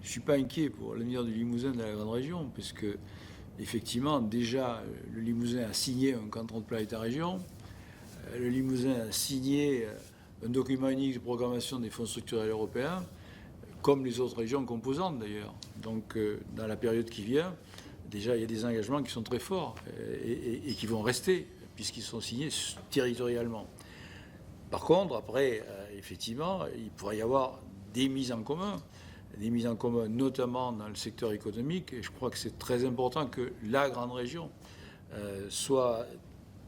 je ne suis pas inquiet pour l'avenir du Limousin de la grande région, puisque effectivement, déjà, le Limousin a signé un canton de plan État-région. Le Limousin a signé un document unique de programmation des fonds structurels européens, comme les autres régions composantes d'ailleurs. Donc, dans la période qui vient, déjà, il y a des engagements qui sont très forts et qui vont rester, puisqu'ils sont signés territorialement. Par contre, après, effectivement, il pourrait y avoir des mises en commun, notamment dans le secteur économique. Et je crois que c'est très important que la grande région soit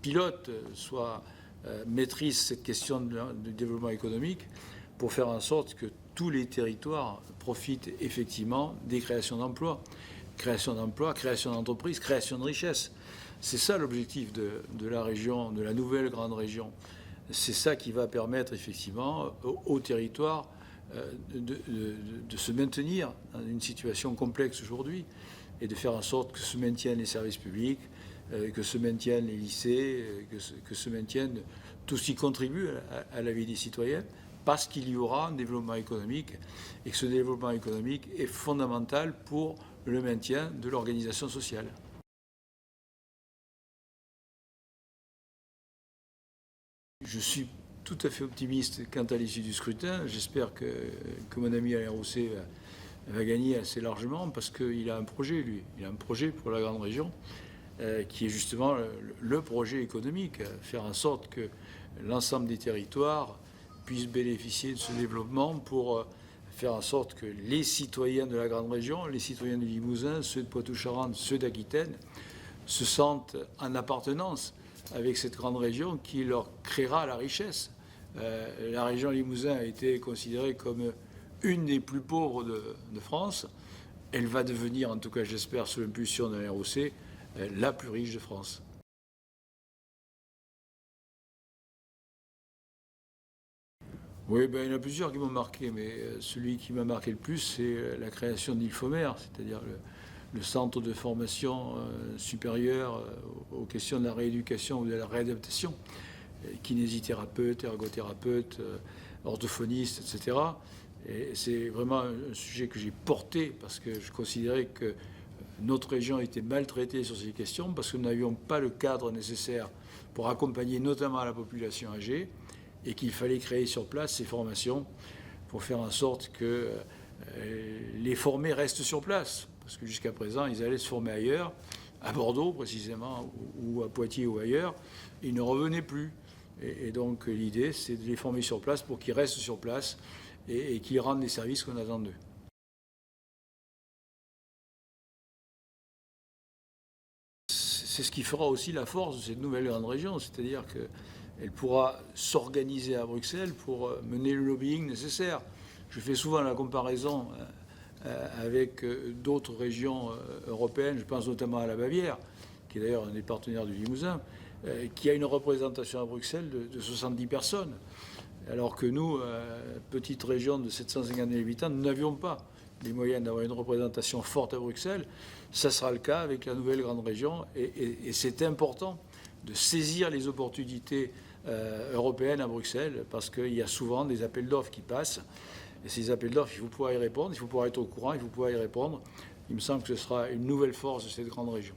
pilote, soit maîtrise cette question de développement économique pour faire en sorte que tous les territoires profitent effectivement des créations d'emplois. Création d'emplois, création d'entreprises, création de richesses. C'est ça l'objectif de la région, de la nouvelle grande région. C'est ça qui va permettre effectivement aux territoires de se maintenir dans une situation complexe aujourd'hui et de faire en sorte que se maintiennent les services publics, que se maintiennent les lycées, que se maintiennent tout ce qui contribue à la vie des citoyens, parce qu'il y aura un développement économique et que ce développement économique est fondamental pour le maintien de l'organisation sociale. Je suis tout à fait optimiste quant à l'issue du scrutin. J'espère que mon ami Alain Rousset va gagner assez largement parce qu'il a un projet, lui. Il a un projet pour la grande région qui est justement le projet économique, faire en sorte que l'ensemble des territoires puissent bénéficier de ce développement pour faire en sorte que les citoyens de la grande région, les citoyens du Limousin, ceux de Poitou-Charentes, ceux d'Aquitaine, se sentent en appartenance avec cette grande région qui leur créera la richesse. La région Limousin a été considérée comme une des plus pauvres de France. Elle va devenir, en tout cas j'espère, sous l'impulsion d'Alain Rousset, la plus riche de France. Oui, ben, il y en a plusieurs qui m'ont marqué, mais celui qui m'a marqué le plus, c'est la création d'Ilfomer, c'est-à-dire le centre de formation supérieure aux questions de la rééducation ou de la réadaptation, kinésithérapeute, ergothérapeute, orthophoniste, etc. Et c'est vraiment un sujet que j'ai porté parce que je considérais que notre région était maltraitée sur ces questions parce que nous n'avions pas le cadre nécessaire pour accompagner notamment la population âgée et qu'il fallait créer sur place ces formations pour faire en sorte que les formés restent sur place. Parce que jusqu'à présent, ils allaient se former ailleurs, à Bordeaux précisément, ou à Poitiers ou ailleurs, et ils ne revenaient plus. Et donc l'idée, c'est de les former sur place pour qu'ils restent sur place et qu'ils rendent les services qu'on attend d'eux. C'est ce qui fera aussi la force de cette nouvelle grande région, c'est-à-dire qu'elle pourra s'organiser à Bruxelles pour mener le lobbying nécessaire. Je fais souvent la comparaison avec d'autres régions européennes, je pense notamment à la Bavière, qui est d'ailleurs un des partenaires du Limousin, qui a une représentation à Bruxelles de 70 personnes, alors que nous, petite région de 750 000 habitants, nous n'avions pas les moyens d'avoir une représentation forte à Bruxelles. Ça sera le cas avec la nouvelle grande région et c'est important de saisir les opportunités européennes à Bruxelles parce qu'il y a souvent des appels d'offres qui passent et ces appels d'offres, il faut pouvoir y répondre, il faut pouvoir être au courant, il faut pouvoir y répondre. Il me semble que ce sera une nouvelle force de cette grande région.